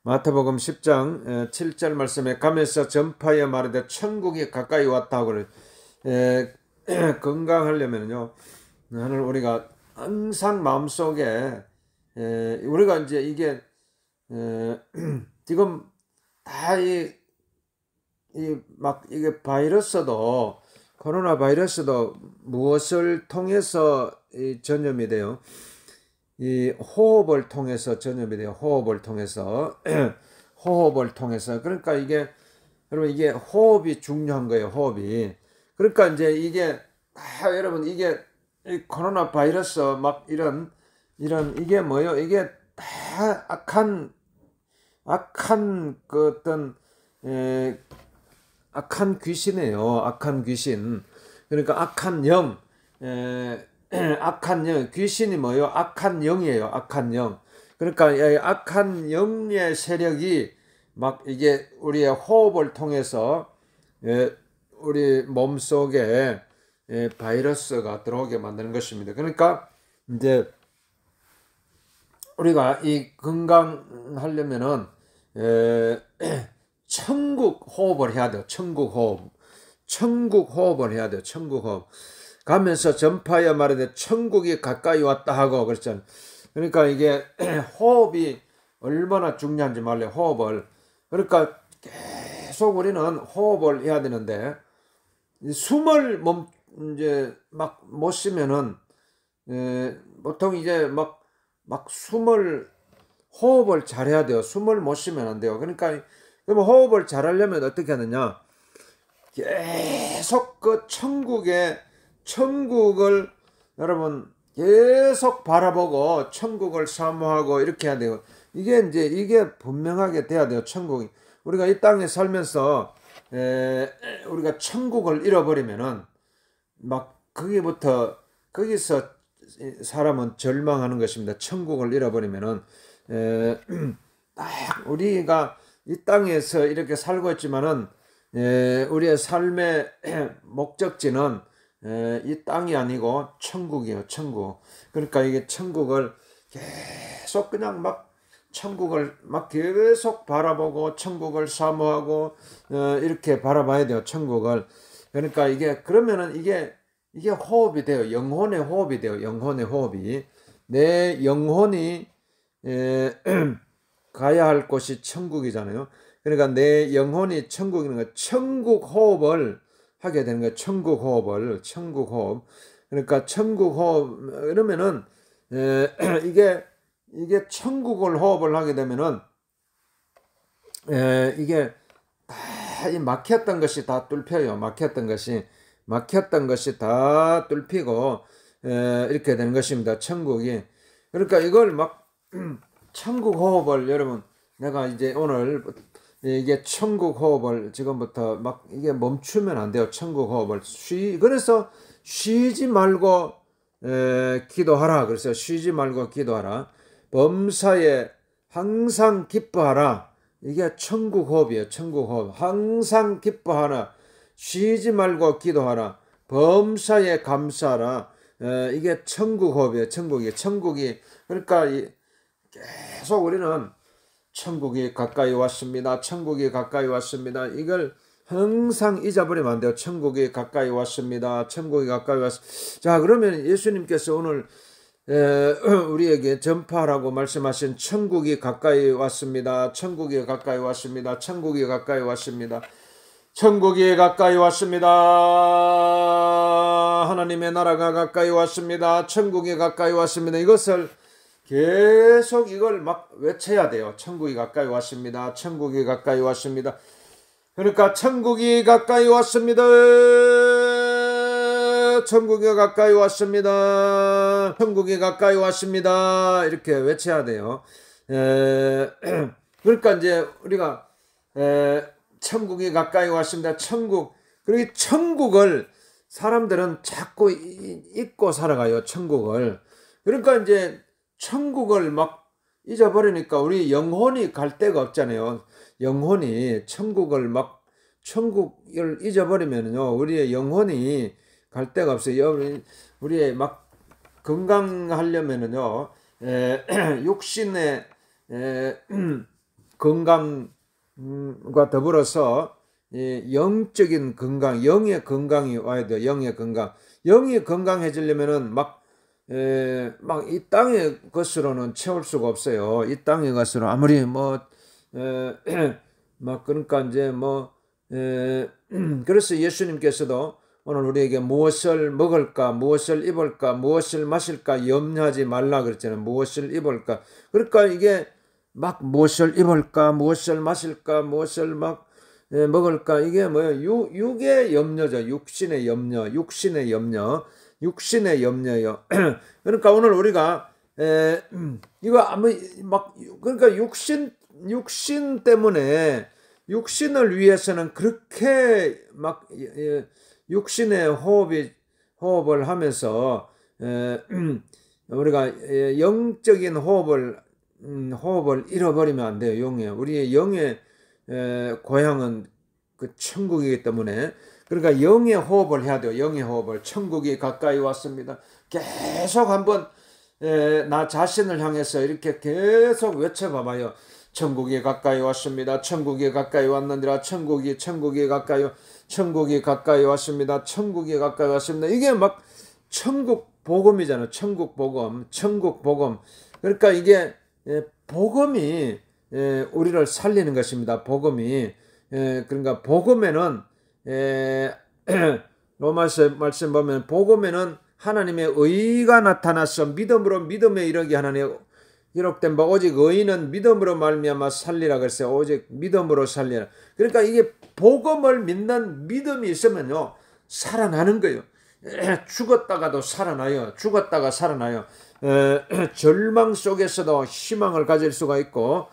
마태복음 10장 7절 말씀에 가면서 전파하여 말하되 천국이 가까이 왔다고 그래. 건강하려면요, 하늘 우리가 항상 마음속에 우리가 이제 이게 지금 다 이게 바이러스도 코로나 바이러스도 무엇을 통해서 전염이 돼요? 이 호흡을 통해서 전염이 돼요. 호흡을 통해서 호흡을 통해서. 그러니까 이게 여러분 이게 호흡이 중요한 거예요. 호흡이. 그러니까 이제 이게 여러분 이게 이 코로나 바이러스 막 이런 이게 뭐예요? 이게 다 악한 그 어떤 악한 귀신이에요. 악한 귀신. 그러니까 악한 영. 악한 영. 귀신이 뭐예요? 악한 영이에요. 악한 영. 그러니까 이 악한 영의 세력이 막 이게 우리의 호흡을 통해서 우리 몸 속에 바이러스가 들어오게 만드는 것입니다. 그러니까 이제 우리가 이 건강하려면은 천국 호흡을 해야 돼요. 천국 호흡. 천국 호흡을 해야 돼요. 천국 호흡. 가면서 전파하여 말하되 천국이 가까이 왔다 하고 그랬잖아요. 그러니까 이게 호흡이 얼마나 중요한지 말래 호흡을. 그러니까 계속 우리는 호흡을 해야 되는데 숨을 이제 막 못 쉬면은 보통 이제 막 호흡을 잘해야 돼요. 숨을 못 쉬면 안 돼요. 그러니까 그러면 호흡을 잘하려면 어떻게 하느냐? 계속 그 천국을 여러분 계속 바라보고 천국을 사모하고 이렇게 해야 돼요. 이게 분명하게 돼야 돼요. 천국이. 우리가 이 땅에 살면서 우리가 천국을 잃어버리면은 막 거기서 사람은 절망하는 것입니다. 천국을 잃어버리면은 딱 우리가 이 땅에서 이렇게 살고 있지만은 우리의 삶의 목적지는 이 땅이 아니고 천국이에요. 천국. 그러니까 이게 천국을 계속 그냥 천국을 계속 바라보고 천국을 사모하고 이렇게 바라봐야 돼요. 천국을. 그러니까 그러면은 이게 호흡이 돼요. 영혼의 호흡이 돼요. 영혼의 호흡이. 내 영혼이 가야 할 곳이 천국이잖아요. 그러니까 내 영혼이 천국이는 거, 천국 호흡을 하게 되는 거예요. 천국 호흡을, 천국 호흡. 그러니까 천국 호흡, 이러면은, 이게 천국을 호흡을 하게 되면은, 이게 다 막혔던 것이 다 뚫혀요. 막혔던 것이 다 뚫히고, 이렇게 되는 것입니다. 천국이. 그러니까 이걸 천국 호흡을 여러분, 내가 이제 오늘 이게 천국 호흡을 지금부터 이게 멈추면 안 돼요. 천국 호흡을 그래서 쉬지 말고 기도하라. 그래서 쉬지 말고 기도하라. 범사에 항상 기뻐하라. 이게 천국 호흡이에요. 천국 호흡. 항상 기뻐하라. 쉬지 말고 기도하라. 범사에 감사하라. 이게 천국 호흡이에요. 천국이. 그러니까 계속 우리는 천국이 가까이 왔습니다. 천국이 가까이 왔습니다. 이걸 항상 잊어버리면 안 돼요. 천국이 가까이 왔습니다. 천국이 가까이 왔습니다. 자, 그러면 예수님께서 오늘 우리에게 전파하라고 말씀하신 천국이 가까이 왔습니다. 천국이 가까이 왔습니다. 천국이 가까이 왔습니다. 천국이 가까이 왔습니다. 하나님의 나라가 가까이 왔습니다. 천국이 가까이 왔습니다. 이것을 계속 이걸 외쳐야 돼요. 천국이 가까이 왔습니다. 천국이 가까이 왔습니다. 그러니까 천국이 가까이 왔습니다. 천국이 가까이 왔습니다. 천국이 가까이 왔습니다. 이렇게 외쳐야 돼요. 그러니까 이제 우리가 천국이 가까이 왔습니다. 그리고 천국을 사람들은 자꾸 잊고 살아가요. 천국을. 그러니까 이제 천국을 잊어버리니까 우리 영혼이 갈 데가 없잖아요. 영혼이 천국을 잊어버리면요. 우리의 영혼이 갈 데가 없어요. 우리의 건강하려면은요. 육신의 건강과 더불어서 영적인 건강, 영의 건강이 와야 돼요. 영의 건강. 영이 건강해지려면은 막 이 땅의 것으로는 채울 수가 없어요. 이 땅의 것으로 아무리 막 그러니까 이제 그래서 예수님께서도 오늘 우리에게 무엇을 먹을까, 무엇을 입을까, 무엇을 마실까 염려하지 말라 그랬잖아요. 무엇을 입을까. 그러니까 이게 막 무엇을 입을까, 무엇을 마실까, 무엇을 막 먹을까, 이게 뭐예요? 육의 염려죠. 육신의 염려, 육신의 염려, 육신의 염려요. 그러니까 오늘 우리가 이거 아무 막 그러니까 육신 때문에 육신을 위해서는 그렇게 막 육신의 호흡을 하면서 우리가 영적인 호흡을 잃어버리면 안 돼요. 우리의 영의 고향은 그 천국이기 때문에 그러니까 영의 호흡을 해야 돼요. 영의 호흡을. 천국이 가까이 왔습니다. 계속 한번 나 자신을 향해서 이렇게 계속 외쳐봐봐요. 천국이 가까이 왔습니다. 천국이 가까이 왔느니라. 천국이 가까이 왔습니다. 천국이 가까이 왔습니다. 이게 막 천국 복음이잖아요. 천국 복음. 그러니까 이게 복음이 우리를 살리는 것입니다. 복음이. 그러니까 복음에는 로마서 말씀 보면 복음에는 하나님의 의가 나타나서 믿음으로 믿음에 이르게 하나님 기록된 바 오직 의인은 믿음으로 말미암아 살리라 그랬어요. 오직 믿음으로 살리라. 그러니까 이게 복음을 믿는 믿음이 있으면요 살아나는 거예요. 죽었다가도 살아나요. 절망 속에서도 희망을 가질 수가 있고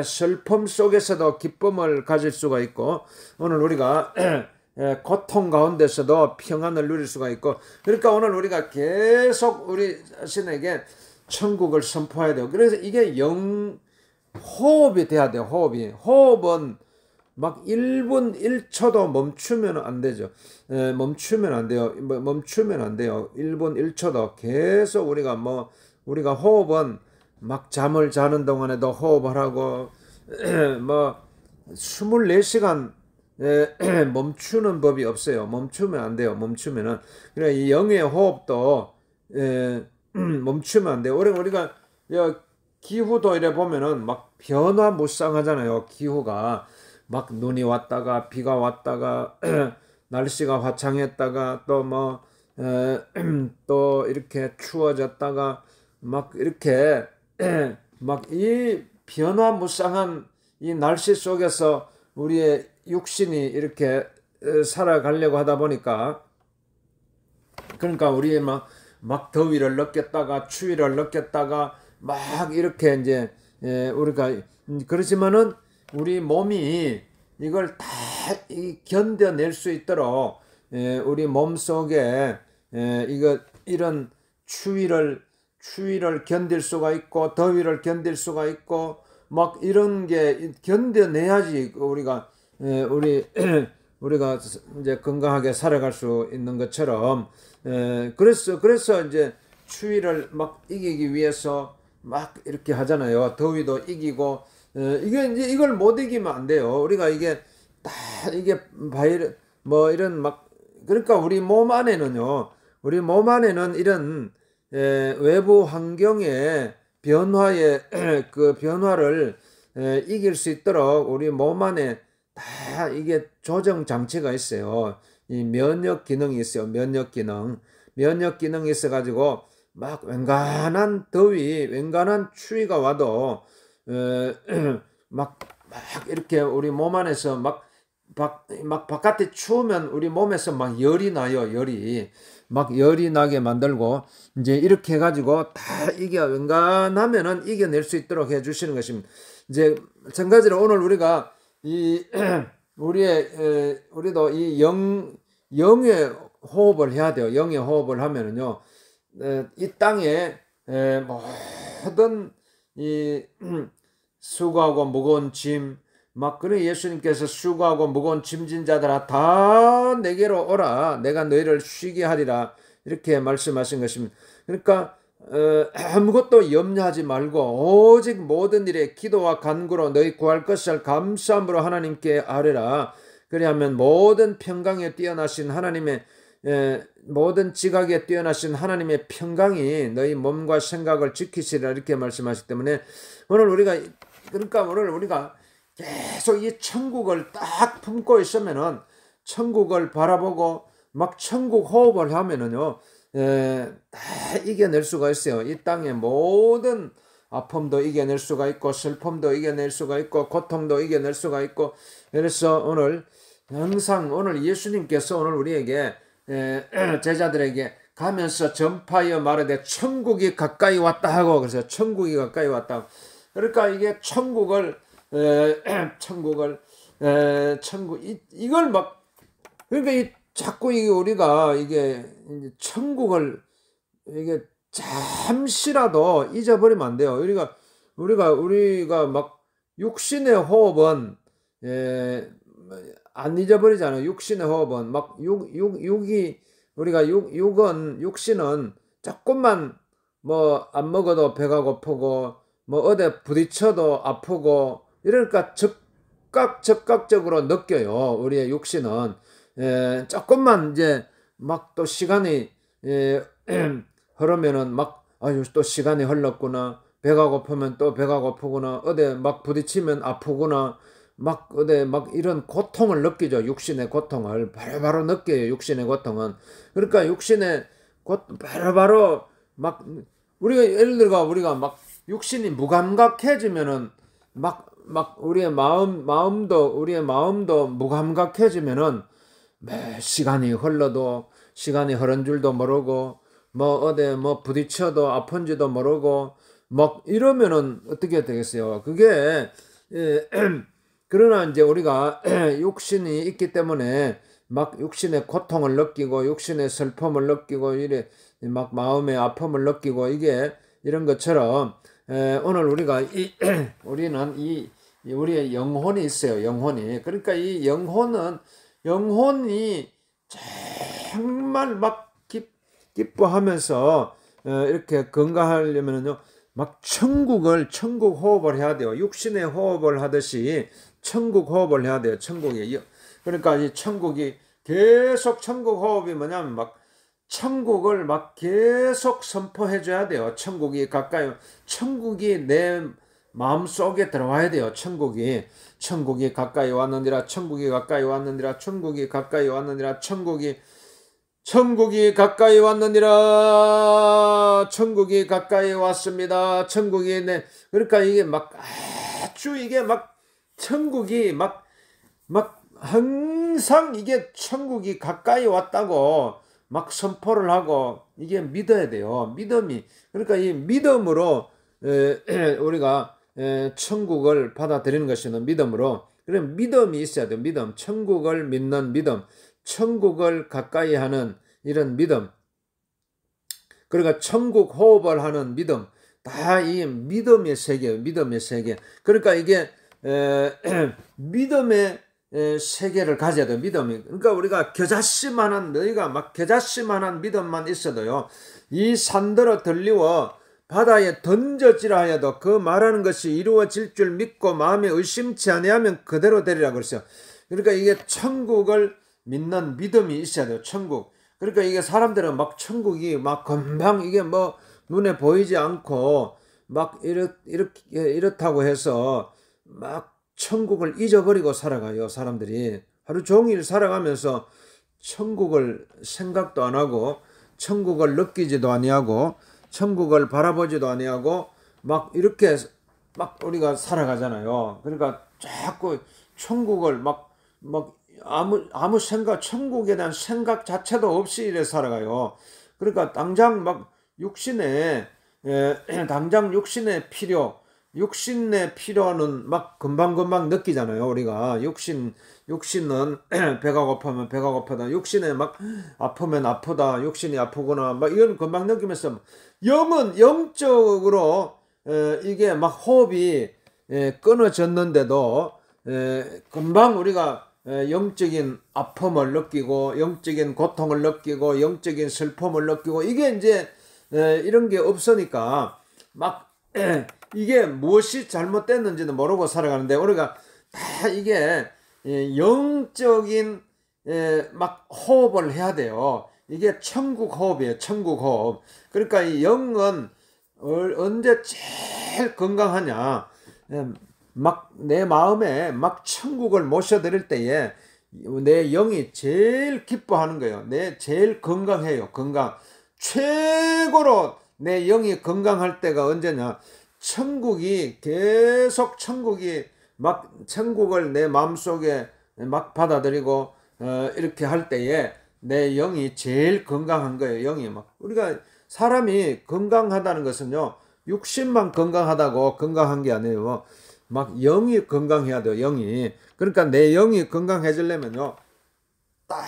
슬픔 속에서도 기쁨을 가질 수가 있고 오늘 우리가 고통 가운데서도 평안을 누릴 수가 있고 그러니까 오늘 우리가 계속 우리 자신에게 천국을 선포해야 돼요. 그래서 이게 호흡이 돼야 돼요. 호흡은 막 1분 1초도 멈추면 안 되죠. 멈추면 안 돼요. 1분 1초도 계속 우리가 호흡은 막 잠을 자는 동안에도 호흡을 하고 24시간 멈추는 법이 없어요. 멈추면 안 돼요. 그래 이 영의 호흡도 멈추면 안 돼요. 우리가 기후도 이래 보면은 막 변화무쌍하잖아요. 기후가 막 눈이 왔다가 비가 왔다가 날씨가 화창했다가 또 이렇게 추워졌다가 막 이렇게 막 이 변화무쌍한 이 날씨 속에서 우리의 육신이 이렇게 살아가려고 하다 보니까 그러니까 우리의 막 더위를 느꼈다가 추위를 느꼈다가 막 이렇게 이제 우리가 그렇지만은 우리 몸이 이걸 다 견뎌낼 수 있도록 우리 몸 속에 이런 추위를 견딜 수가 있고 더위를 견딜 수가 있고 막 이런 게 견뎌내야지 우리가 이제 건강하게 살아갈 수 있는 것처럼 그래서 이제 추위를 막 이기기 위해서 막 이렇게 하잖아요. 더위도 이기고 이게 이제 이걸 못 이기면 안 돼요. 우리가 이게 다 이게 이런 막 그러니까 우리 몸 안에는 이런 외부 환경의 변화의 그 변화를 이길 수 있도록 우리 몸 안에 다 이게 조정 장치가 있어요. 이 면역 기능이 있어요. 면역 기능이 있어가지고 막 웬간한 더위, 웬간한 추위가 와도 막 이렇게 우리 몸 안에서 막 바깥에 추우면 우리 몸에서 막 열이 나요. 열이 나게 만들고 이제 이렇게 해가지고 다 웬간하면은 이겨낼 수 있도록 해주시는 것입니다. 이제 마찬가지로 오늘 우리가 우리도 이 영의 호흡을 해야 돼요. 영의 호흡을 하면은요, 이 땅에 모든 이 수고하고 무거운 짐, 그래 예수님께서 수고하고 무거운 짐진 자들아 다 내게로 오라 내가 너희를 쉬게 하리라 이렇게 말씀하신 것입니다. 그러니까 아무것도 염려하지 말고 오직 모든 일에 기도와 간구로 너희 구할 것을 감사함으로 하나님께 아뢰라. 그리하면 모든 평강에 뛰어나신 하나님의 모든 지각에 뛰어나신 하나님의 평강이 너희 몸과 생각을 지키시리라 이렇게 말씀하시기 때문에 오늘 우리가 계속 이 천국을 딱 품고 있으면은 천국을 바라보고 막 천국 호흡을 하면은요 다 이겨낼 수가 있어요. 이 땅의 모든 아픔도 이겨낼 수가 있고 슬픔도 이겨낼 수가 있고 고통도 이겨낼 수가 있고 그래서 오늘 항상 오늘 예수님께서 오늘 우리에게 제자들에게 가면서 전파하여 말하되 천국이 가까이 왔다 하고 그래서 천국이 가까이 왔다. 그러니까 이게 천국을 이걸 막 그러니까 자꾸 이게 우리가 이게 천국을 이게 잠시라도 잊어버리면 안 돼요. 우리가 막 육신의 호흡은 안 잊어버리잖아요. 육신의 호흡은 막 육신은 조금만 뭐 안 먹어도 배가 고프고 뭐 어디 부딪혀도 아프고 이러니까 적극적으로 느껴요. 우리의 육신은 조금만 이제 막 또 시간이 흐르면은 막 아유 또 시간이 흘렀구나. 배가 고프면 또 배가 고프구나. 어디 막 부딪히면 아프구나. 막 어디 막 이런 고통을 느끼죠. 육신의 고통을 바로바로 느껴요. 육신의 고통은. 그러니까 육신의 바로바로 막 우리가 예를 들어 우리가 막 육신이 무감각해지면은 막 우리의 마음도 무감각해지면은 시간이 흘러도 시간이 흐른 줄도 모르고 뭐 어디 뭐 부딪혀도 아픈지도 모르고 막 이러면은 어떻게 되겠어요? 그게 그러나 이제 우리가 육신이 있기 때문에 막 육신의 고통을 느끼고 육신의 슬픔을 느끼고 이래 막 마음의 아픔을 느끼고 이게 이런 것처럼 오늘 우리는 우리의 영혼이 있어요. 영혼이. 그러니까 이 영혼이 정말 막 기뻐하면서 이렇게 건강하려면요. 막 천국 호흡을 해야 돼요. 육신의 호흡을 하듯이 천국 호흡을 해야 돼요. 천국이. 그러니까 이 천국이 계속 천국 호흡이 뭐냐면 막 천국을 막 계속 선포해 줘야 돼요. 천국이 내 마음속에 들어와야 돼요. 천국이 가까이 왔느니라. 천국이 가까이 왔느니라. 천국이 가까이 왔느니라. 천국이 가까이 왔느니라. 천국이 가까이 왔습니다. 그러니까 이게 막 아주 이게 막 천국이 막 항상 이게 천국이 가까이 왔다고 막 선포를 하고 이게 믿어야 돼요. 그러니까 이 믿음으로 우리가 천국을 받아들이는 것이는 믿음으로. 그럼 믿음이 있어야 돼요. 천국을 믿는 믿음. 천국을 가까이 하는 이런 믿음. 그러니까 천국 호흡을 하는 믿음. 다 이 믿음의 세계예요. 믿음의 세계. 그러니까 이게 믿음의 세계를 가져야 돼요. 믿음이. 그러니까 우리가 너희가 막 겨자씨만한 믿음만 있어도요. 이 산더러 들리워 바다에 던져지라 하여도 그 말하는 것이 이루어질 줄 믿고 마음에 의심치 아니하면 그대로 되리라 그랬어요. 그러니까 이게 천국을 믿는 믿음이 있어야 돼요. 천국. 그러니까 이게 사람들은 막 천국이 막 금방 이게 뭐 눈에 보이지 않고 막 이렇다고 해서 막 천국을 잊어버리고 살아가요. 사람들이 하루 종일 살아가면서 천국을 생각도 안 하고 천국을 느끼지도 아니하고 천국을 바라보지도 아니하고 막 이렇게 막 우리가 살아가잖아요. 그러니까 자꾸 천국을 막 아무 생각, 천국에 대한 생각 자체도 없이 이래 살아가요. 그러니까 당장 육신의 필요는 막 금방 느끼잖아요. 우리가 육신은 배가 고프면 배가 고프다. 육신에 막 아프면 아프다. 육신이 아프구나. 막 이건 금방 느끼면서 영은 영적으로 이게 막 호흡이 끊어졌는데도 금방 우리가 영적인 아픔을 느끼고 영적인 고통을 느끼고 영적인 슬픔을 느끼고 이게 이제 이런 게 없으니까 막 이게 무엇이 잘못됐는지도 모르고 살아가는데, 우리가 다 이게 영적인 막 호흡을 해야 돼요. 이게 천국 호흡이에요. 천국 호흡. 그러니까 이 영은 언제 제일 건강하냐, 막 내 마음에 막 천국을 모셔드릴 때에 내 영이 제일 기뻐하는 거예요. 내 제일 건강해요. 건강. 최고로 내 영이 건강할 때가 언제냐, 천국이 계속 천국이 막 천국을 내 마음속에 막 받아들이고 이렇게 할 때에 내 영이 제일 건강한 거예요. 영이 막, 우리가 사람이 건강하다는 것은요, 육신만 건강하다고 건강한 게 아니에요. 막 영이 건강해야 돼요. 영이. 그러니까 내 영이 건강해지려면요, 딱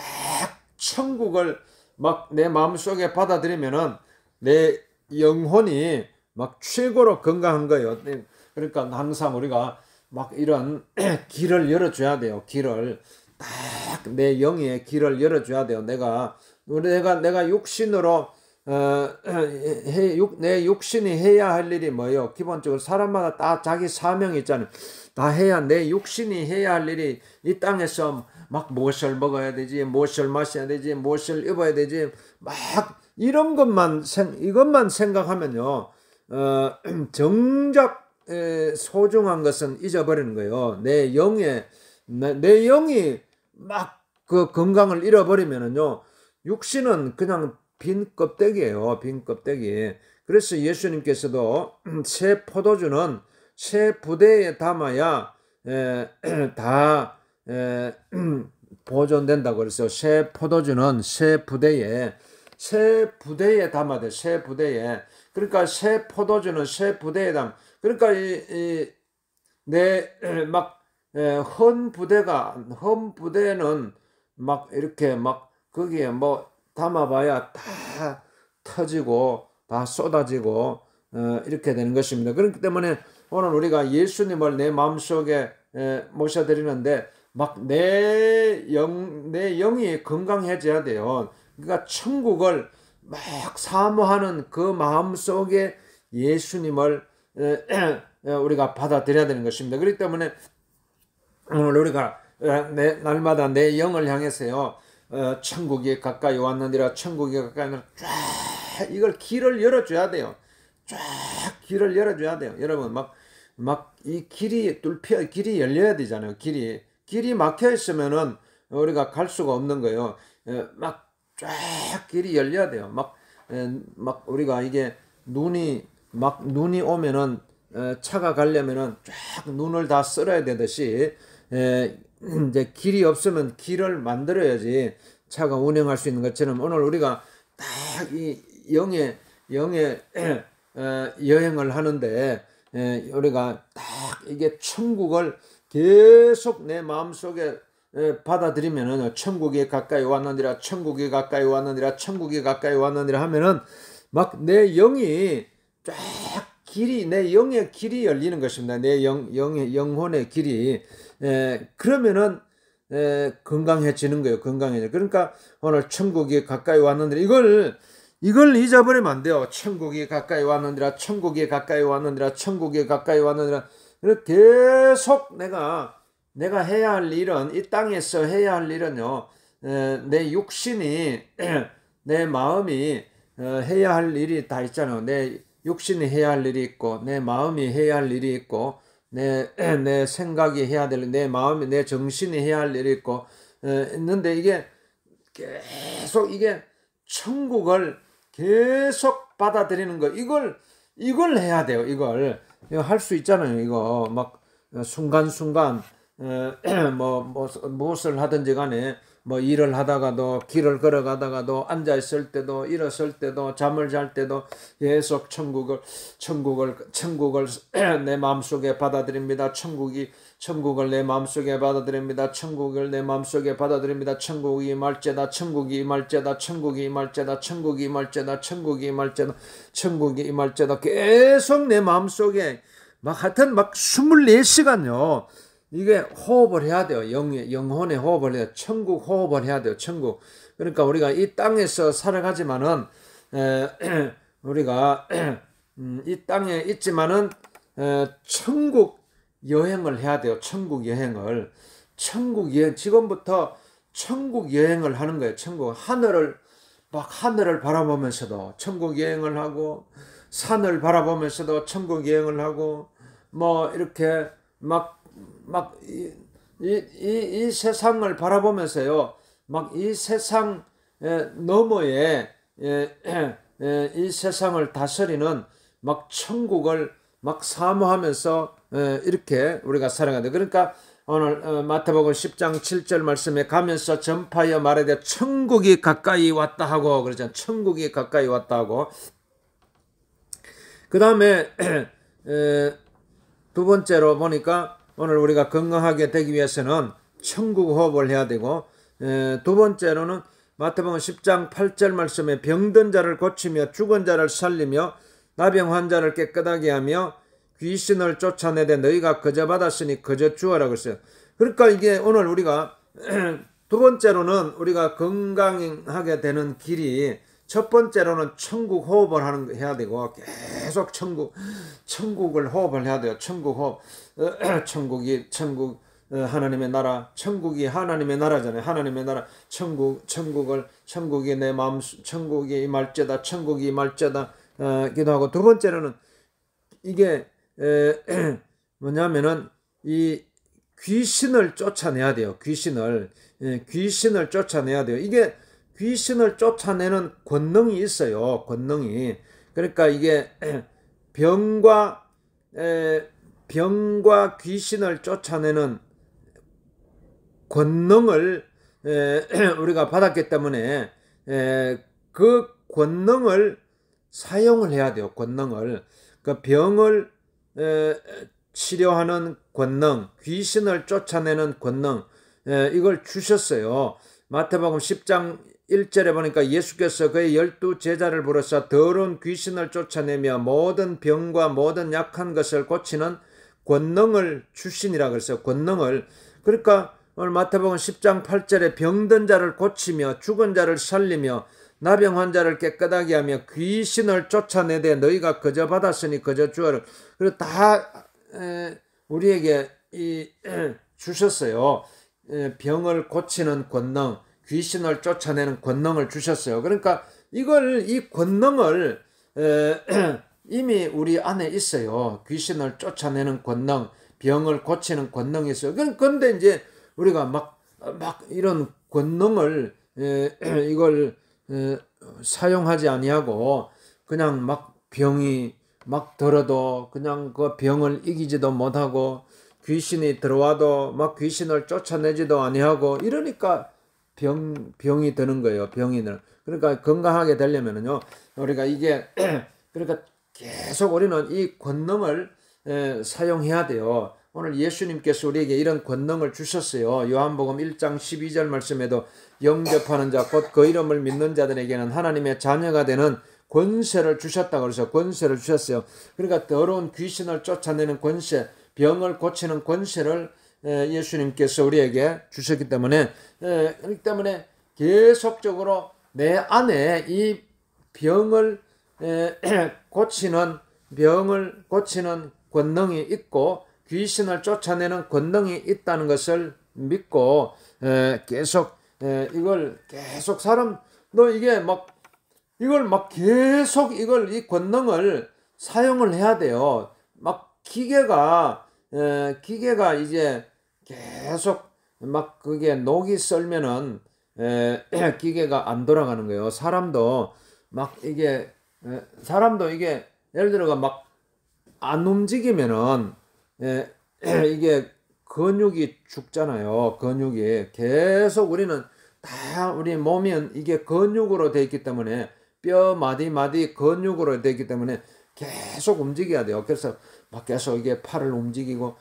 천국을 막 내 마음속에 받아들이면은 내 영혼이 막 최고로 건강한 거예요. 그러니까 항상 우리가 막 이런 길을 열어줘야 돼요. 길을 딱 내 영의 길을 열어줘야 돼요. 내가 육신으로 내 육신이 해야 할 일이 뭐예요? 기본적으로 사람마다 다 자기 사명이 있잖아요. 다 해야, 내 육신이 해야 할 일이 이 땅에서 막 무엇을 먹어야 되지, 무엇을 마셔야 되지, 무엇을 입어야 되지, 막 이런 것만 이것만 생각하면요, 정작 소중한 것은 잊어버리는 거예요. 내 영이 막 그 건강을 잃어버리면은요, 육신은 그냥 빈 껍데기예요. 빈 껍데기. 그래서 예수님께서도 새 포도주는 새 부대에 담아야 다 보존된다고 그랬어요. 새 포도주는 새 부대에 담아야 돼. 새 부대에. 그러니까 새 포도주는 새 부대에 그러니까 헌 부대는 막 이렇게 막 거기에 뭐 담아봐야 다 터지고 다 쏟아지고 이렇게 되는 것입니다. 그렇기 때문에 오늘 우리가 예수님을 내 마음속에 모셔드리는데 막 내 영이 건강해져야 돼요. 그러니까 천국을 막 사모하는 그 마음속에 예수님을 우리가 받아들여야 되는 것입니다. 그렇기 때문에 오늘 우리가 날마다 내 영을 향해서요, 천국이 가까이 왔느니라, 천국이 가까이 왔느니라, 쫙 이걸 길을 열어줘야 돼요. 쫙 길을 열어줘야 돼요. 여러분, 막 이 길이 열려야 되잖아요. 길이 막혀 있으면은 우리가 갈 수가 없는 거예요. 막 쫙 길이 열려야 돼요. 막 우리가 이게 눈이 오면은 차가 가려면은 쫙 눈을 다 쓸어야 되듯이, 이제 길이 없으면 길을 만들어야지 차가 운행할 수 있는 것처럼, 오늘 우리가 딱 이 영의 여행을 하는데 우리가 딱 이게 천국을 계속 내 마음속에 받아들이면은, 천국이 가까이 왔느니라, 천국이 가까이 왔느니라, 천국이 가까이 왔느니라 하면은 막 내 영이 쫙 내 영의 길이 열리는 것입니다. 내 영혼의 길이. 그러면은 건강해지는 거예요. 건강해져. 그러니까 오늘 천국이 가까이 왔느니라, 이걸 잊어버리면 안 돼요. 천국이 가까이 왔느니라, 천국이 가까이 왔느니라, 천국이 가까이 왔느니라. 계속 내가 해야 할 일은, 이 땅에서 해야 할 일은요, 내 육신이 내 마음이 해야 할 일이 다 있잖아요. 내 육신이 해야 할 일이 있고, 내 마음이 해야 할 일이 있고, 내 생각이 해야 될, 내 마음이, 내 정신이 해야 할 일이 있고, 있는데 이게 계속 이게 천국을 계속 받아들이는 거, 이걸 해야 돼요. 이걸 할 수 있잖아요. 이거 막 순간순간 무엇을 하든지 간에, 뭐 일을 하다가도, 길을 걸어가다가도, 앉아 있을 때도, 일어설 때도, 잠을 잘 때도 계속 천국을 내 마음속에 받아들입니다. 천국을 내 마음속에 받아들입니다. 천국을 내 마음속에 받아들입니다. 천국이 임할지다, 천국이 임할지다, 천국이 임할지다, 천국이 임할지다, 천국이 임할지다, 천국이 임할지다. 계속 내 마음속에 하여튼 24시간요 이게 호흡을 해야 돼요. 영혼의 호흡을 해야 돼요. 천국 호흡을 해야 돼요. 천국. 그러니까 우리가 이 땅에서 살아가지만은 우리가 이 땅에 있지만은 천국 여행을 해야 돼요. 천국 여행을. 천국 여행, 지금부터 천국 여행을 하는 거예요. 천국 하늘을 바라보면서도 천국 여행을 하고, 산을 바라보면서도 천국 여행을 하고, 뭐 이렇게 이 세상을 바라보면서요, 막 이 세상 너머에 이 세상을 다스리는 막 천국을 막 사모하면서 이렇게 우리가 살아가야 돼. 그러니까 오늘 마태복음 10장 7절 말씀에 가면서 전파하여 말하되 천국이 가까이 왔다 하고 그러잖아요. 천국이 가까이 왔다 하고. 그 다음에 두 번째로 보니까 오늘 우리가 건강하게 되기 위해서는 천국 호흡을 해야 되고, 두 번째로는 마태복음 10장 8절 말씀에 병든 자를 고치며 죽은 자를 살리며 나병 환자를 깨끗하게 하며 귀신을 쫓아내되 너희가 거저 받았으니 거저 주어라 그랬어요. 그러니까 이게 오늘 우리가 두 번째로는 우리가 건강하게 되는 길이, 첫 번째로는 천국 호흡을 해야 되고, 계속 천국을 호흡을 해야 돼요. 천국 호흡. 천국 하나님의 나라, 천국이 하나님의 나라잖아요. 하나님의 나라, 천국이 내 마음, 천국이 임할지다, 천국이 임할지다 기도하고, 두 번째로는 이게 뭐냐면은 이 귀신을 쫓아내야 돼요. 귀신을 쫓아내야 돼요. 이게 귀신을 쫓아내는 권능이 있어요. 권능이. 그러니까 이게 병과 귀신을 쫓아내는 권능을 우리가 받았기 때문에 그 권능을 사용을 해야 돼요. 권능을. 그 병을 치료하는 권능, 귀신을 쫓아내는 권능, 이걸 주셨어요. 마태복음 10장 1절에 보니까 예수께서 그의 12 제자를 부르사 더러운 귀신을 쫓아내며 모든 병과 모든 약한 것을 고치는 권능을 주시니라 그랬어요. 권능을. 그러니까 오늘 마태복음 10장 8절에 병든 자를 고치며 죽은 자를 살리며 나병 환자를 깨끗하게 하며 귀신을 쫓아내되 너희가 거저 받았으니 거저 주어라. 그리고 다 우리에게 주셨어요. 병을 고치는 권능, 귀신을 쫓아내는 권능을 주셨어요. 그러니까 이 권능을 이미 우리 안에 있어요. 귀신을 쫓아내는 권능, 병을 고치는 권능이 있어요. 그런데 이제 우리가 막 이런 권능을 이걸 사용하지 아니하고 그냥 막 병이 막 들어도 그냥 그 병을 이기지도 못하고, 귀신이 들어와도 막 귀신을 쫓아내지도 아니하고 이러니까 병이 드는 거예요. 그러니까 건강하게 되려면은요, 우리가 이게 그러니까 계속 우리는 이 권능을 사용해야 돼요. 오늘 예수님께서 우리에게 이런 권능을 주셨어요. 요한복음 1장 12절 말씀에도 영접하는 자 곧 그 이름을 믿는 자들에게는 하나님의 자녀가 되는 권세를 주셨다고 그래서 권세를 주셨어요. 그러니까 더러운 귀신을 쫓아내는 권세, 병을 고치는 권세를 예수님께서 우리에게 주셨기 때문에, 그렇기 때문에 계속적으로 내 안에 이 병을 고치는 권능이 있고 귀신을 쫓아내는 권능이 있다는 것을 믿고 계속 이걸 계속 이 권능을 사용을 해야 돼요. 막 기계가 이제 계속 막 그게 녹이 썰면은 기계가 안 돌아가는 거예요. 사람도 이게 예를 들어가 막 안 움직이면은 이게 근육이 죽잖아요. 근육이 계속 우리는 다 우리 몸은 이게 근육으로 되어 있기 때문에 뼈 마디 근육으로 되어 있기 때문에 계속 움직여야 돼요. 그래서 막 계속 이게 팔을 움직이고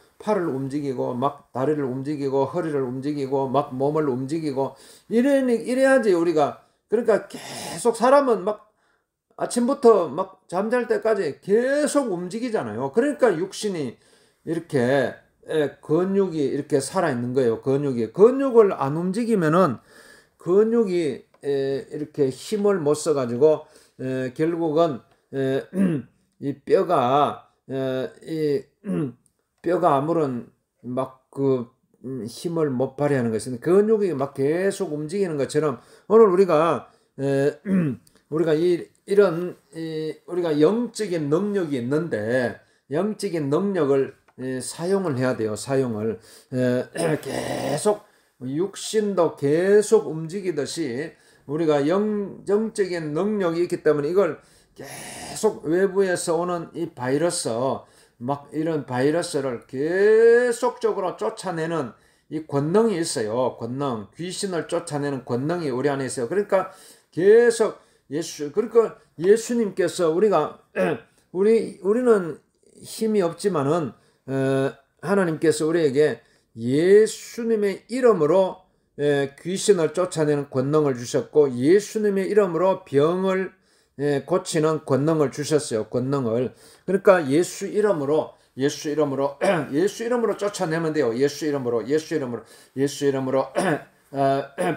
막 다리를 움직이고 허리를 움직이고 막 몸을 움직이고 이래야지 우리가. 그러니까 계속 사람은 막 아침부터 막 잠잘 때까지 계속 움직이잖아요. 그러니까 육신이 이렇게 근육이 이렇게 살아있는 거예요. 근육을 안 움직이면은 근육이 이렇게 힘을 못 써가지고 결국은 이 뼈가 이 뼈가 아무런 막 그 힘을 못 발휘하는 것은 근육이 막 계속 움직이는 것처럼 오늘 우리가 우리가 이런 우리가 영적인 능력이 있는데 영적인 능력을 사용을 해야 돼요. 사용을 계속 육신도 계속 움직이듯이 우리가 영적인 능력이 있기 때문에 이걸 계속 외부에서 오는 이 바이러스 막 이런 바이러스를 계속적으로 쫓아내는 이 권능이 있어요. 권능, 귀신을 쫓아내는 권능이 우리 안에 있어요. 그러니까 계속 그러니까 예수님께서 우리는 힘이 없지만은 하나님께서 우리에게 예수님의 이름으로 귀신을 쫓아내는 권능을 주셨고 예수님의 이름으로 병을 고치는 권능을 주셨어요. 권능을. 그러니까 예수 이름으로 쫓아내면 돼요. 예수 이름으로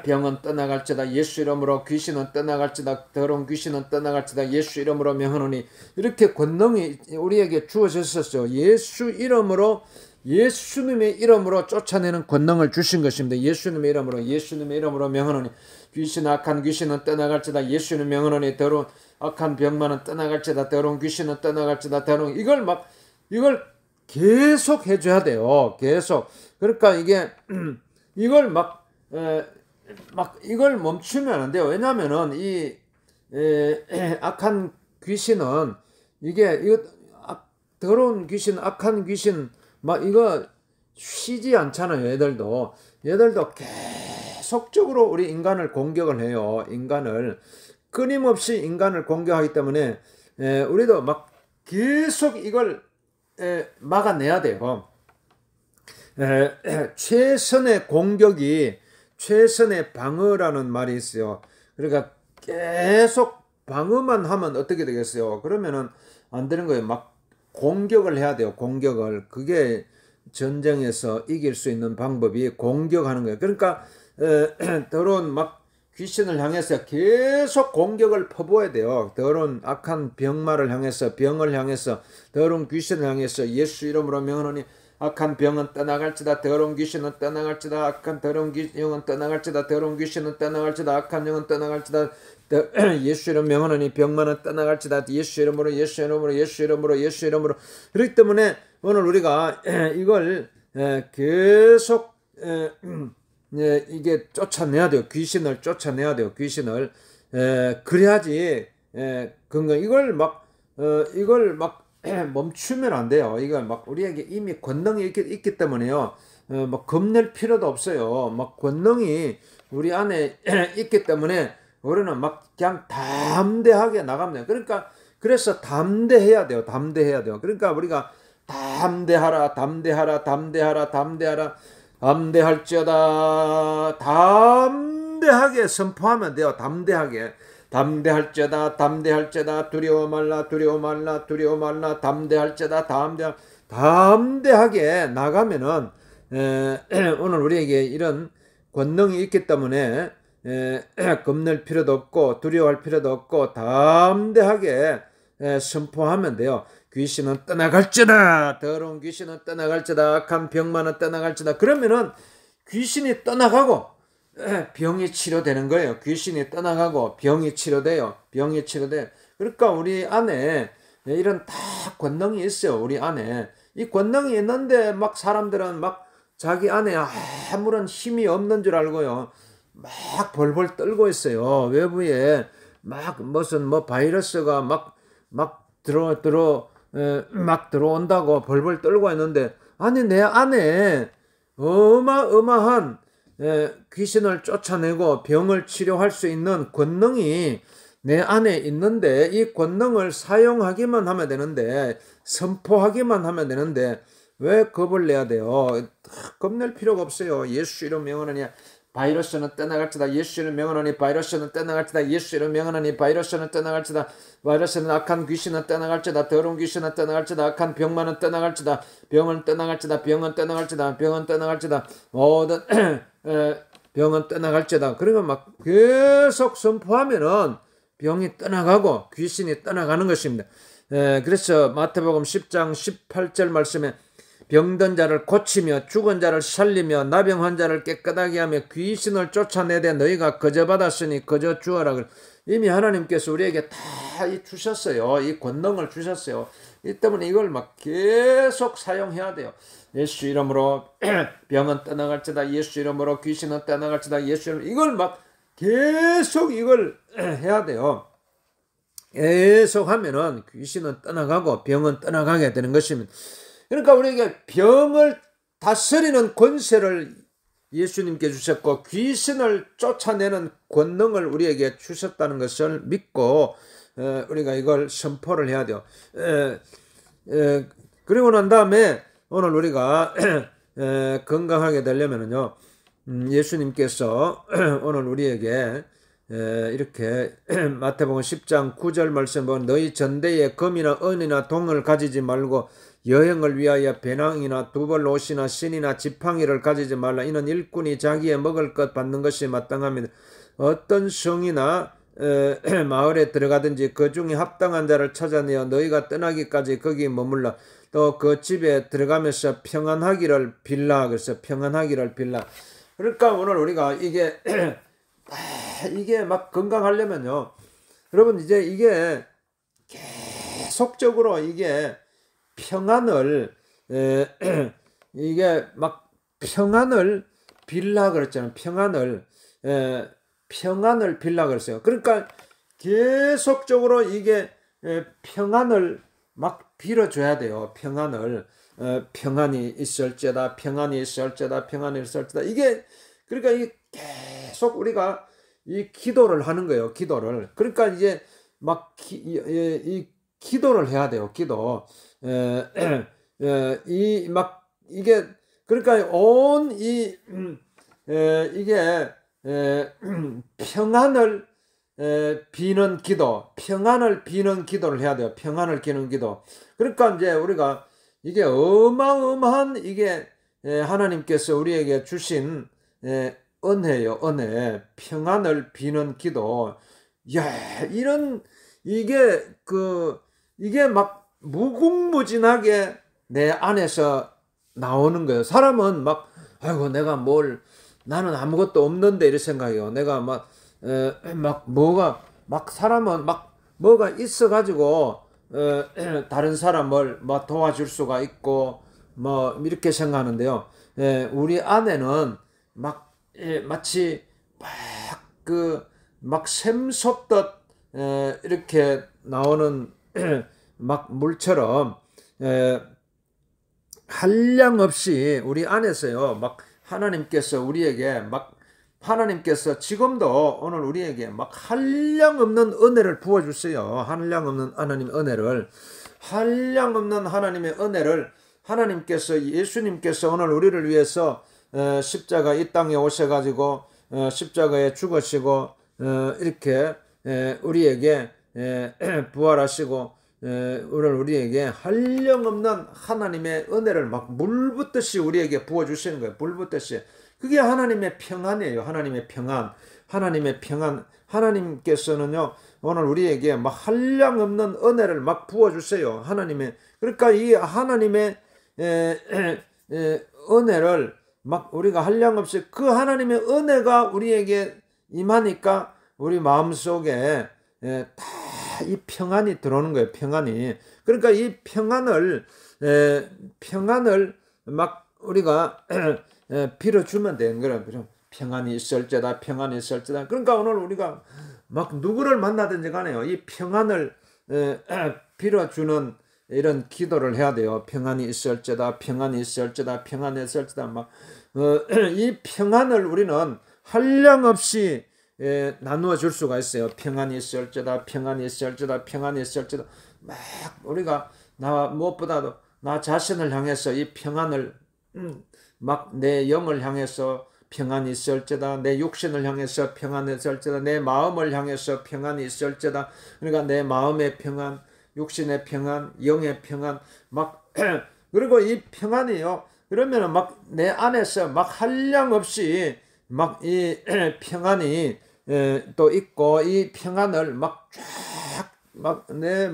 병은 떠나갈지다. 예수 이름으로 귀신은 떠나갈지다. 더러운 귀신은 떠나갈지다. 예수 이름으로 명하노니 이렇게 권능이 우리에게 주어졌었죠. 예수님의 이름으로 쫓아내는 권능을 주신 것입니다. 예수님의 이름으로 명하노니 악한 귀신은 떠나갈지다. 예수님의 명하노니 더러운 악한 병만은 떠나갈지다. 더러운 귀신은 떠나갈지다. 이걸 계속 해줘야 돼요. 계속. 그러니까 이걸 이걸 멈추면 안 돼요. 왜냐면은 악한 귀신은 더러운 귀신, 악한 귀신 이거 쉬지 않잖아요. 얘들도 계속적으로 우리 인간을 공격을 해요. 끊임없이 인간을 공격하기 때문에 우리도 계속 이걸 막아내야 돼요. 최선의 공격이 최선의 방어라는 말이 있어요. 그러니까 계속 방어만 하면 어떻게 되겠어요? 그러면은 안 되는 거예요. 공격을 해야 돼요. 공격을. 그게 전쟁에서 이길 수 있는 방법이 공격하는 거예요. 그러니까 더러운 귀신을 향해서 계속 공격을 퍼부어야 돼요. 더러운 악한 병을 향해서 더러운 귀신을 향해서 예수 이름으로 명하노니 악한 병은 떠나갈지다. 더러운 귀신은 떠나갈지다. 악한 더러운 영은 떠나갈지다. 더러운 귀신은 떠나갈지다. 악한 영은 떠나갈지다. 예수 이름 명하노니 병만은 떠나갈지다. 예수 이름으로 그렇기 때문에 오늘 우리가 이걸 계속 이게 쫓아내야 돼요. 귀신을 쫓아내야 돼요. 그래야지 이걸 멈추면 안 돼요. 이걸 우리에게 이미 권능이 있기 때문에요. 겁낼 필요도 없어요. 권능이 우리 안에 있기 때문에 우리는 그냥 담대하게 나갑니다. 그래서 담대해야 돼요. 그러니까 우리가 담대하라. 담대하게 선포하면 돼요. 담대할지어다. 두려워 말라. 담대하게 나가면은 오늘 우리에게 이런 권능이 있기 때문에 겁낼 필요도 없고 두려워할 필요도 없고 담대하게 선포하면 돼요. 귀신은 떠나갈지다. 더러운 귀신은 떠나갈지다. 악한 병만은 떠나갈지다. 그러면은 귀신이 떠나가고 병이 치료되는 거예요. 귀신이 떠나가고 병이 치료돼요. 그러니까 우리 안에 이런 다 권능이 있어요. 우리 안에 이 권능이 있는데 사람들은 자기 안에 아무런 힘이 없는 줄 알고요. 벌벌 떨고 있어요. 외부에 무슨 바이러스가 들어온다고 벌벌 떨고 있는데 아니 내 안에 어마어마한 귀신을 쫓아내고 병을 치료할 수 있는 권능이 내 안에 있는데 이 권능을 사용하기만 하면 되는데 선포하기만 하면 되는데 왜 겁을 내야 돼요? 겁낼 필요가 없어요. 예수 이름 명하노니 바이러스는 떠나갈지다. 예수 이름 명하노니 바이러스는 떠나갈지다. 예수 이름 명하노니 바이러스는 떠나갈지다. 바이러스는 악한 귀신은 떠나갈지다. 더러운 귀신은 떠나갈지다. 악한 병만은 떠나갈지다. 병은 떠나갈지다. 모든 병은 떠나갈지다. 그러니까 계속 선포하면은 병이 떠나가고 귀신이 떠나가는 것입니다. 그래서 마태복음 10장 18절 말씀에 병든 자를 고치며 죽은 자를 살리며 나병 환자를 깨끗하게 하며 귀신을 쫓아내되 너희가 거저 받았으니 거저 주어라. 이미 하나님께서 우리에게 다 주셨어요. 이 권능을 주셨어요. 이 때문에 이걸 막 계속 사용해야 돼요. 예수 이름으로 병은 떠나갈지다. 예수 이름으로 귀신은 떠나갈지다. 예수 이름으로 이걸 막 계속 이걸 해야 돼요. 계속 하면은 귀신은 떠나가고 병은 떠나가게 되는 것입니다. 그러니까 우리에게 병을 다스리는 권세를 예수님께 주셨고 귀신을 쫓아내는 권능을 우리에게 주셨다는 것을 믿고 우리가 이걸 선포를 해야 돼요. 그리고 난 다음에 오늘 우리가 건강하게 되려면요, 예수님께서 오늘 우리에게 이렇게 마태복음 10장 9절 말씀 보면 너희 전대에 금이나 은이나 동을 가지지 말고 여행을 위하여 배낭이나 두벌 옷이나 신이나 지팡이를 가지지 말라. 이는 일꾼이 자기의 먹을 것 받는 것이 마땅합니다. 어떤 성이나 마을에 들어가든지 그 중에 합당한 자를 찾아내어 너희가 떠나기까지 거기 머물러 또 그 집에 들어가면서 평안하기를 빌라. 그래서 평안하기를 빌라. 그러니까 오늘 우리가 이게 막 건강하려면요, 여러분 이제 이게 계속적으로 이게 평안을 이게 막 평안을 빌라 그랬잖아요. 평안을 빌라 그랬어요. 그러니까 계속적으로 이게 평안을 막 빌어줘야 돼요. 평안을 평안이 있을지다, 평안이 있을지다, 평안이 있을지다. 이게 그러니까 이 계속 우리가 이 기도를 하는 거예요. 기도를. 그러니까 이제 막 이 기도를 해야 돼요. 기도. 이 막 이게 그러니까 온 이게 평안을 비는 기도, 평안을 비는 기도를 해야 돼요. 평안을 비는 기도. 그러니까 이제 우리가 이게 어마어마한 이게 하나님께서 우리에게 주신 은혜요, 은혜. 평안을 비는 기도. 야, 이게 막 무궁무진하게 내 안에서 나오는 거예요. 사람은 막, 아이고, 나는 아무것도 없는데, 이런 생각이에요. 내가 사람은 뭐가 있어가지고, 다른 사람을 도와줄 수가 있고, 이렇게 생각하는데요. 우리 안에는 마치 샘솟듯 이렇게 나오는 물처럼 한량없이 우리 안에서요, 하나님께서 우리에게 하나님께서 지금도 오늘 우리에게 한량없는 은혜를 부어주세요. 한량없는 하나님 은혜를, 한량없는 하나님의 은혜를 하나님께서, 예수님께서 오늘 우리를 위해서 십자가 이 땅에 오셔가지고 십자가에 죽으시고 이렇게 우리에게 부활하시고 오늘 우리에게 한량없는 하나님의 은혜를 물붓듯이 우리에게 부어주시는 거예요. 물붓듯이. 그게 하나님의 평안이에요. 하나님의 평안. 하나님의 평안. 하나님께서는요, 오늘 우리에게 한량없는 은혜를 부어주세요. 그러니까 이 하나님의 은혜를 우리가 한량없이 그 하나님의 은혜가 우리에게 임하니까 우리 마음속에 다 이 평안이 들어오는 거예요. 평안이. 그러니까 이 평안을 우리가 빌어주면 되는 거예요. 평안이 있을지다, 평안이 있을지다. 그러니까 오늘 우리가 누구를 만나든지 간에요, 이 평안을 빌어주는 이런 기도를 해야 돼요. 평안이 있을지다, 평안이 있을지다, 평안이 있을지다. 이 평안을 우리는 한량없이 나누어 줄 수가 있어요. 평안이 있을지다, 평안이 있을지다, 평안이 있을지다. 우리가 무엇보다도 나 자신을 향해서 이 평안을 내 영을 향해서 평안이 있을지다, 내 육신을 향해서 평안이 있을지다, 내 마음을 향해서 평안이 있을지다. 그러니까 내 마음의 평안, 육신의 평안, 영의 평안, 그리고 이 평안이요, 그러면은 내 안에서 한량없이 이 평안이 또 있고, 이 평안을 막 내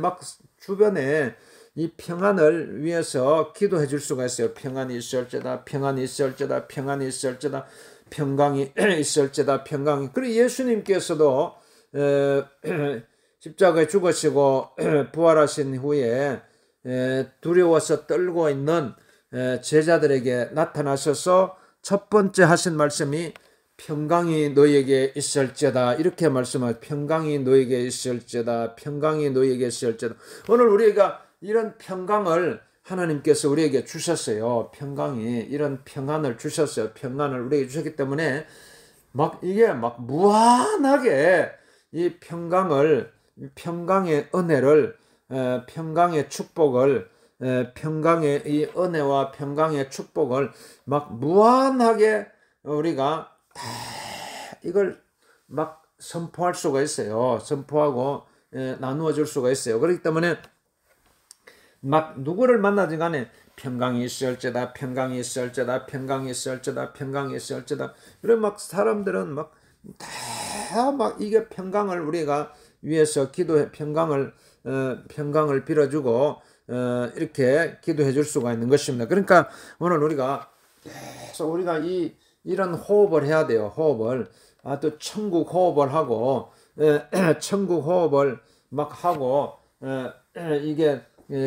주변에 이 평안을 위해서 기도해 줄 수가 있어요. 평안이 있을지다, 평안이 있을지다, 평안이 있을지다, 평강이 있을지다, 평강이. 그리고 예수님께서도 십자가에 죽으시고 부활하신 후에 두려워서 떨고 있는 제자들에게 나타나셔서 첫 번째 하신 말씀이 평강이 너에게 있을지어다, 이렇게 말씀하죠. 평강이 너에게 있을지어다, 평강이 너에게 있을지어다. 오늘 우리가 이런 평강을 하나님께서 우리에게 주셨어요. 평강이, 이런 평안을 주셨어요. 평안을 우리에게 주셨기 때문에 이게 무한하게 이 평강을, 평강의 은혜를, 평강의 축복을, 평강의 이 은혜와 평강의 축복을 무한하게 우리가 다 이걸 선포할 수가 있어요. 선포하고 나누어 줄 수가 있어요. 그렇기 때문에 누구를 만나든 간에 평강이 있을지다, 평강이 있을지다, 평강이 있을지다, 평강이 있을지다. 그래 사람들은 다 이게 평강을 우리가 위해서 기도해, 평강을 빌어주고 이렇게 기도해 줄 수가 있는 것입니다. 그러니까 오늘 우리가 계속 이런 호흡을 해야 돼요. 호흡을 또 천국 호흡을 하고 천국 호흡을 하고 이게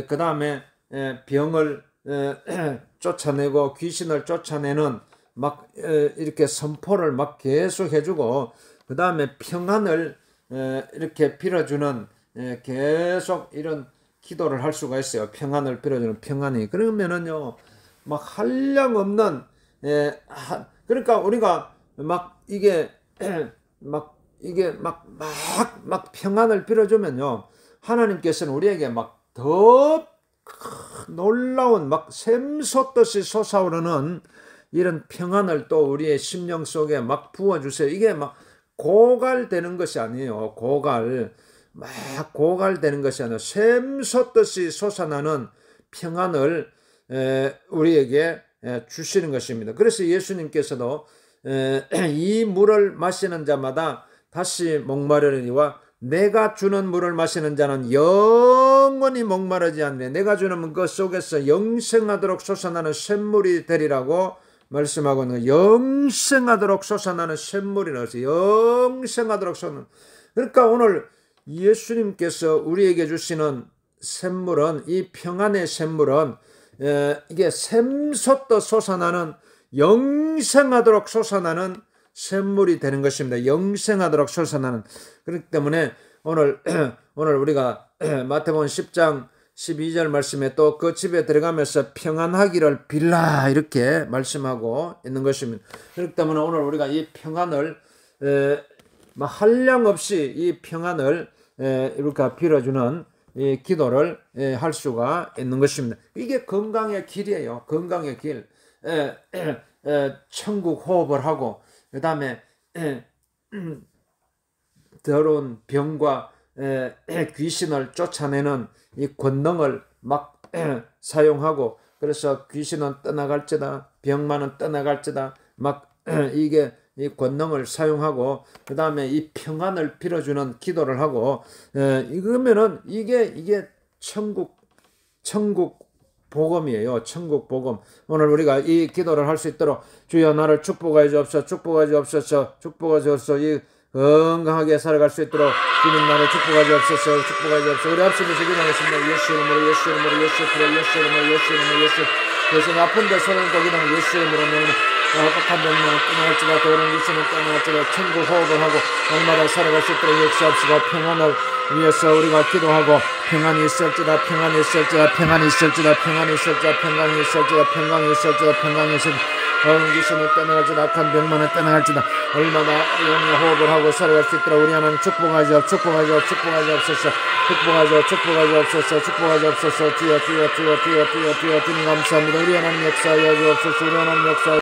그 다음에 병을 쫓아내고 귀신을 쫓아내는 이렇게 선포를 계속 해주고, 그 다음에 평안을 이렇게 빌어주는 계속 이런 기도를 할 수가 있어요. 평안을 빌어주는 평안이. 그러면은요 한량없는 그러니까 우리가 이게 평안을 빌어주면요, 하나님께서는 우리에게 더 놀라운 샘솟듯이 솟아오르는 이런 평안을 또 우리의 심령 속에 부어주세요. 이게 고갈되는 것이 아니에요. 고갈되는 것이 아니라 샘솟듯이 솟아나는 평안을 우리에게 주시는 것입니다. 그래서 예수님께서도 이 물을 마시는 자마다 다시 목마르리니와 내가 주는 물을 마시는 자는 영원히 목마르지 않네. 내가 주는 것 속에서 영생하도록 솟아나는 샘물이 되리라고 말씀하고 있는 거예요. 영생하도록 솟아나는 샘물이라고 해서 영생하도록 솟아나는. 그러니까 오늘 예수님께서 우리에게 주시는 샘물은, 이 평안의 샘물은 이게 샘솟듯 솟아나는, 영생하도록 솟아나는 샘물이 되는 것입니다. 영생하도록 솟아나는. 그렇기 때문에 오늘 우리가 마태복음 10장 12절 말씀에 또 그 집에 들어가면서 평안하기를 빌라, 이렇게 말씀하고 있는 것입니다. 그렇기 때문에 오늘 우리가 이 평안을 한량없이 이 평안을 이렇게 빌어주는 이 기도를 할 수가 있는 것입니다. 이게 건강의 길이에요. 건강의 길. 천국 호흡을 하고, 그 다음에 더러운 병과 귀신을 쫓아내는 이 권능을 사용하고, 그래서 귀신은 떠나갈지다, 병만은 떠나갈지다, 이게 이 권능을 사용하고, 그 다음에 이 평안을 빌어주는 기도를 하고, 이거면은 이게 천국 복음이에요. 천국 복음. 오늘 우리가 이 기도를 할 수 있도록 주여 나를 축복하여 주옵소서, 축복하여 주옵소서, 축복하여 주옵소서. 이 건강하게 살아갈 수 있도록 주님 나를 축복하여 주옵소서, 축복하여 주옵소서. 우리 합심해서 기도하겠습니다. 예수 이름으로, 예수 이름으로, 예수 이름으로, 예수 이름으로, 예수 이름으로, 예수 아픈데 손을 거기다 예수 이름으로 악한 병만은 떠나갈지라, 더러운 귀신은 떠나갈지라, 천국 호흡을 하고 날마다 살아갈 수 있도록 역사합시다. 평안을 위해서 우리가 기도하고, 평안이 있을지다, 평안이 있을지다, 평안이 있을지다, 평안이 있을지다, 평강이 있을지다, 평강이 있을지다, 평강이 있을지다. 더러운 귀신은 떠나갈지다, 악한 병만은 떠나갈지다. 얼마나 영의 호흡을 하고 살아갈 수 있도록 우리 하나님 축복하죠, 축복하죠, 축복하죠 없소서, 축복하죠, 축복하죠 없소서, 축복하죠 없소서. 주여 주여 주여 주여 주여 주여 주님 감사합니다. 우리 하나님 역사하여 주옵소서, 우리 하나님 역사